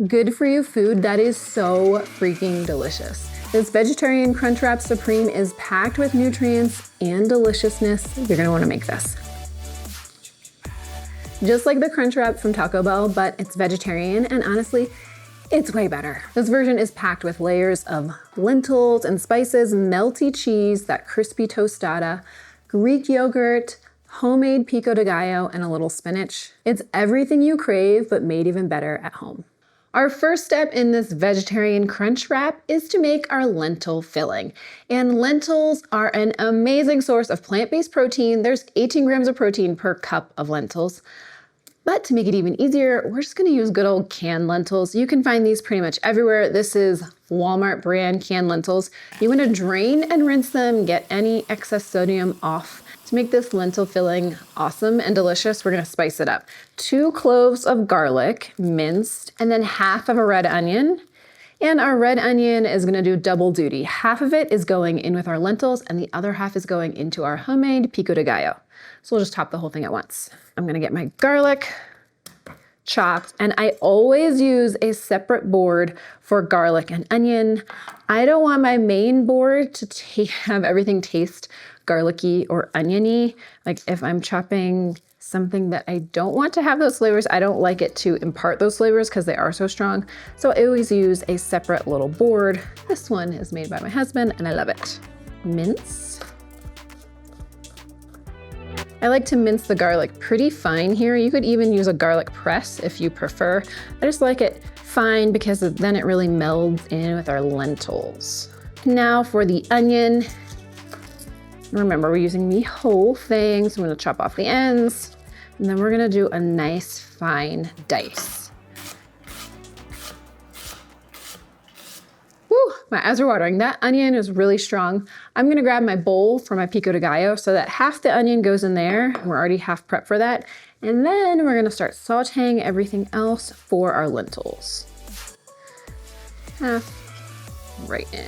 good for you food that is so freaking delicious. This Vegetarian Crunchwrap Supreme is packed with nutrients and deliciousness. You're gonna wanna make this. Just like the Crunchwrap from Taco Bell, but it's vegetarian, and honestly, it's way better. This version is packed with layers of lentils and spices, melty cheese, that crispy tostada, Greek yogurt, homemade Pico de Gallo, and a little spinach. It's everything you crave, but made even better at home. Our first step in this vegetarian crunch wrap is to make our lentil filling. And lentils are an amazing source of plant-based protein. There's 18 grams of protein per cup of lentils. But to make it even easier, we're just gonna use good old canned lentils. You can find these pretty much everywhere. This is Walmart brand canned lentils. You wanna drain and rinse them, get any excess sodium off. To make this lentil filling awesome and delicious, we're gonna spice it up. 2 cloves of garlic, minced, and then half of a red onion. And our red onion is gonna do double duty. Half of it is going in with our lentils, and the other half is going into our homemade Pico de Gallo. So we'll just chop the whole thing at once. I'm gonna get my garlic chopped, and I always use a separate board for garlic and onion. I don't want my main board to have everything taste garlicky or oniony. Like if I'm chopping something that I don't want to have those flavors, I don't like it to impart those flavors because they are so strong. So I always use a separate little board. This one is made by my husband and I love it. Mince. I like to mince the garlic pretty fine here. You could even use a garlic press if you prefer. I just like it fine because then it really melds in with our lentils. Now for the onion. Remember, we're using the whole thing, so I'm gonna chop off the ends, and then we're gonna do a nice fine dice. Woo, my eyes are watering. That onion is really strong. I'm gonna grab my bowl for my Pico de Gallo so that half the onion goes in there. We're already half prepped for that. And then we're gonna start sauteing everything else for our lentils. Half right in.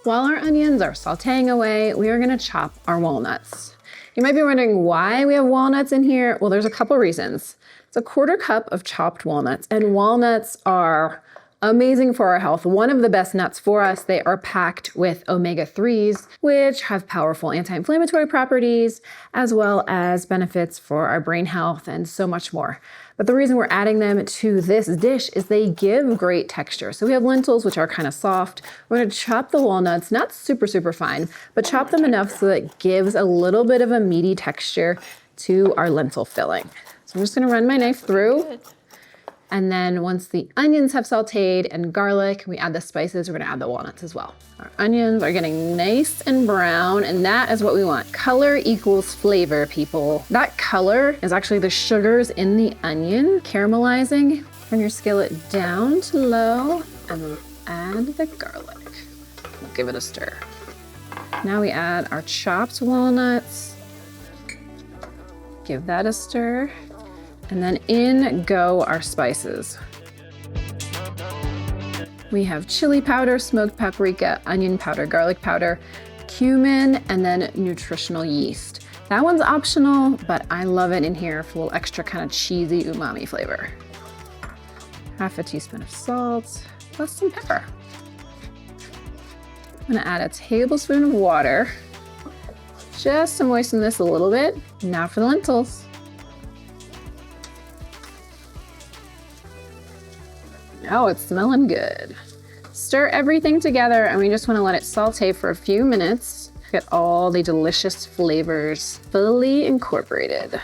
While our onions are sauteing away, we are gonna chop our walnuts. You might be wondering why we have walnuts in here. Well, there's a couple reasons. It's a 1/4 cup of chopped walnuts, and walnuts are amazing for our health. One of the best nuts for us. They are packed with omega-3s, which have powerful anti-inflammatory properties, as well as benefits for our brain health and so much more. But the reason we're adding them to this dish is they give great texture. So we have lentils, which are kind of soft. We're gonna chop the walnuts, not super, super fine, but chop them enough so that it gives a little bit of a meaty texture to our lentil filling. So I'm just gonna run my knife through. And then once the onions have sauteed and garlic, we add the spices, we're gonna add the walnuts as well. Our onions are getting nice and brown, and that is what we want. Color equals flavor, people. That color is actually the sugars in the onion caramelizing. Turn your skillet down to low, and then add the garlic. We'll give it a stir. Now we add our chopped walnuts. Give that a stir. And then in go our spices. We have chili powder, smoked paprika, onion powder, garlic powder, cumin, and then nutritional yeast. That one's optional, but I love it in here for a little extra kind of cheesy umami flavor. Half a teaspoon of salt, plus some pepper. I'm gonna add a tablespoon of water, just to moisten this a little bit. Now for the lentils. Oh, it's smelling good. Stir everything together, and we just want to let it saute for a few minutes. Get all the delicious flavors fully incorporated.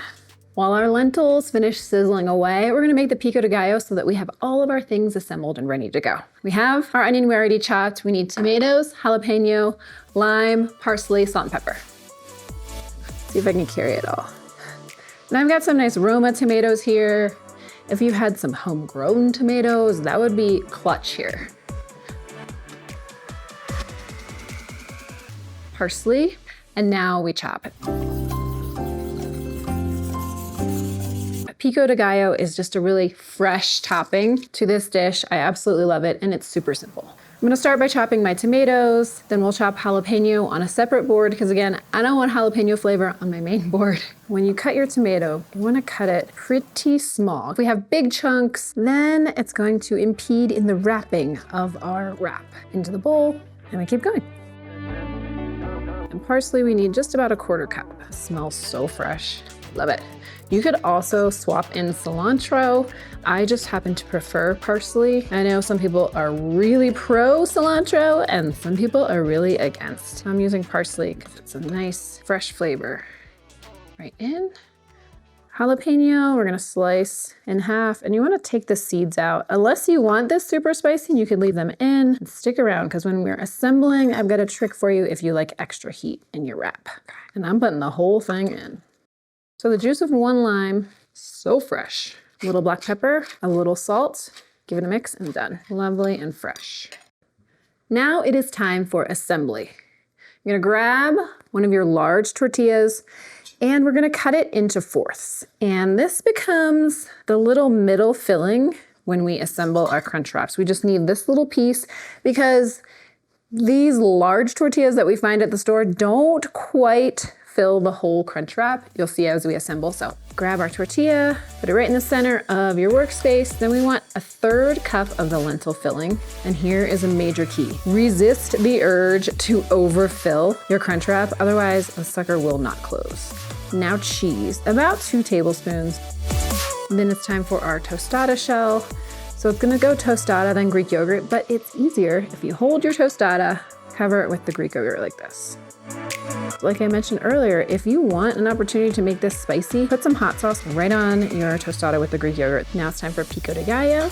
While our lentils finish sizzling away, we're gonna make the Pico de Gallo so that we have all of our things assembled and ready to go. We have our onion we already chopped. We need tomatoes, jalapeno, lime, parsley, salt, and pepper. See if I can carry it all. And I've got some nice Roma tomatoes here. If you had some homegrown tomatoes, that would be clutch here. Parsley, and now we chop it. Pico de Gallo is just a really fresh topping to this dish. I absolutely love it, and it's super simple. gonna start by chopping my tomatoes, then we'll chop jalapeno on a separate board because again, I don't want jalapeno flavor on my main board. When you cut your tomato, you wanna cut it pretty small. If we have big chunks, then it's going to impede in the wrapping of our wrap. Into the bowl, and we keep going. And parsley, we need just about a 1/4 cup. It smells so fresh, love it. You could also swap in cilantro. I just happen to prefer parsley. I know some people are really pro cilantro and some people are really against. I'm using parsley because it's a nice fresh flavor. Right in. Jalapeno, we're gonna slice in half, and you wanna take the seeds out. Unless you want this super spicy, you can leave them in and stick around, because when we're assembling, I've got a trick for you if you like extra heat in your wrap. And I'm putting the whole thing in. So the juice of 1 lime, so fresh. A little black pepper, a little salt, give it a mix, and done. Lovely and fresh. Now it is time for assembly. You're gonna grab one of your large tortillas, and we're gonna cut it into 4ths. And this becomes the little middle filling when we assemble our crunch wraps. We just need this little piece because these large tortillas that we find at the store don't quite fill the whole crunch wrap. You'll see as we assemble. So grab our tortilla, put it right in the center of your workspace. Then we want a 1/3 cup of the lentil filling. And here is a major key. Resist the urge to overfill your crunch wrap. Otherwise, the sucker will not close. Now cheese, about 2 tablespoons. And then it's time for our tostada shell. So it's gonna go tostada, then Greek yogurt, but it's easier if you hold your tostada, cover it with the Greek yogurt like this. Like I mentioned earlier, if you want an opportunity to make this spicy, put some hot sauce right on your tostada with the Greek yogurt. Now it's time for Pico de Gallo.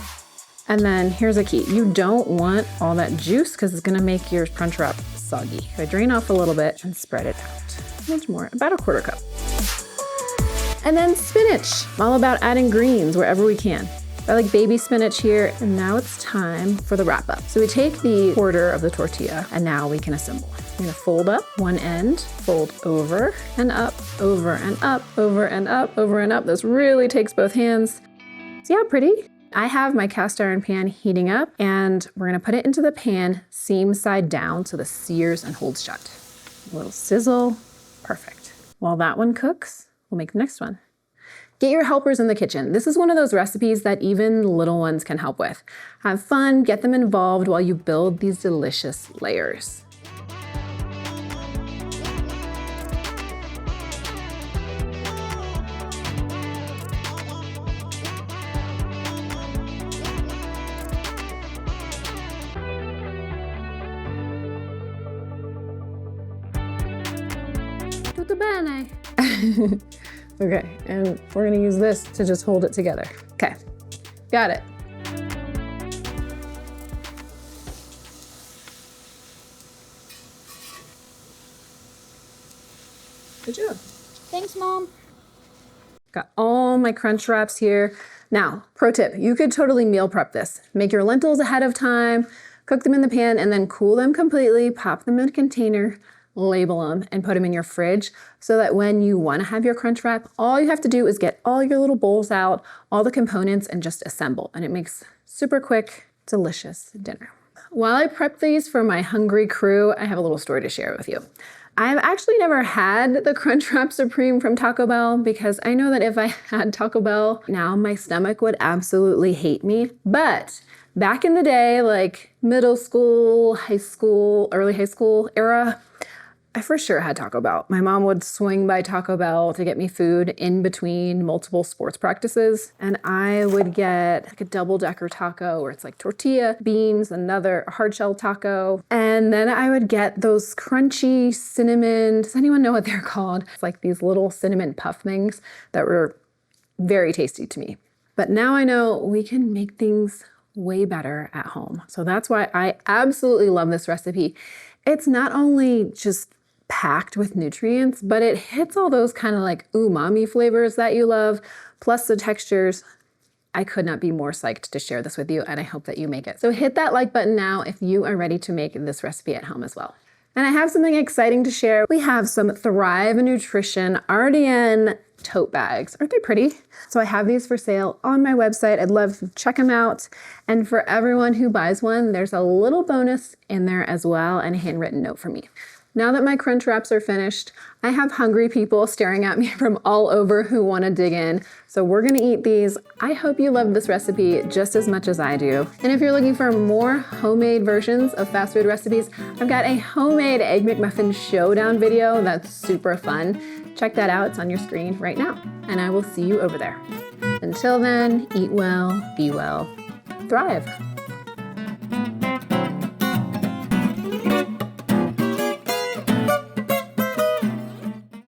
And then here's a key. You don't want all that juice because it's gonna make your crunch wrap soggy. So drain off a little bit and spread it out. Much more, about a 1/4 cup. And then spinach. I'm all about adding greens wherever we can. I like baby spinach here, and now it's time for the wrap up. So we take the 1/4 of the tortilla, and now we can assemble. We're gonna fold up one end, fold over and up, over and up, over and up, over and up. This really takes both hands. See how pretty? I have my cast iron pan heating up, and we're gonna put it into the pan seam side down so the sears and holds shut. A little sizzle, perfect. While that one cooks, we'll make the next one. Get your helpers in the kitchen. This is one of those recipes that even little ones can help with. Have fun, get them involved while you build these delicious layers. Tutto bene. Okay, and we're gonna use this to just hold it together. Okay, got it. Good job. Thanks, Mom. Got all my crunch wraps here. Now, pro tip, you could totally meal prep this. Make your lentils ahead of time, cook them in the pan, and then cool them completely, pop them in a container, label them, and put them in your fridge so that when you want to have your crunch wrap, all you have to do is get all your little bowls out, all the components, and just assemble. And it makes super quick, delicious dinner. While I prep these for my hungry crew, I have a little story to share with you. I've actually never had the Crunchwrap Supreme from Taco Bell because I know that if I had Taco Bell now, my stomach would absolutely hate me. But back in the day, like middle school, high school, early high school era, I for sure had Taco Bell. My mom would swing by Taco Bell to get me food in between multiple sports practices. And I would get like a double-decker taco where it's like tortilla, beans, another hard shell taco. And then I would get those crunchy cinnamon, does anyone know what they're called? It's like these little cinnamon puff things that were very tasty to me. But now I know we can make things way better at home. So that's why I absolutely love this recipe. It's not only just packed with nutrients, but it hits all those kind of like umami flavors that you love, plus the textures. I could not be more psyched to share this with you, and I hope that you make it. So hit that like button now if you are ready to make this recipe at home as well. And I have something exciting to share. We have some Thrive Nutrition already in tote bags. Aren't they pretty? So I have these for sale on my website. I'd love to check them out. And for everyone who buys one, there's a little bonus in there as well and a handwritten note from me. Now that my crunch wraps are finished, I have hungry people staring at me from all over who want to dig in. So we're going to eat these. I hope you love this recipe just as much as I do. And if you're looking for more homemade versions of fast food recipes, I've got a homemade Egg McMuffin showdown video that's super fun. Check that out. It's on your screen right now. And I will see you over there. Until then, eat well, be well, thrive.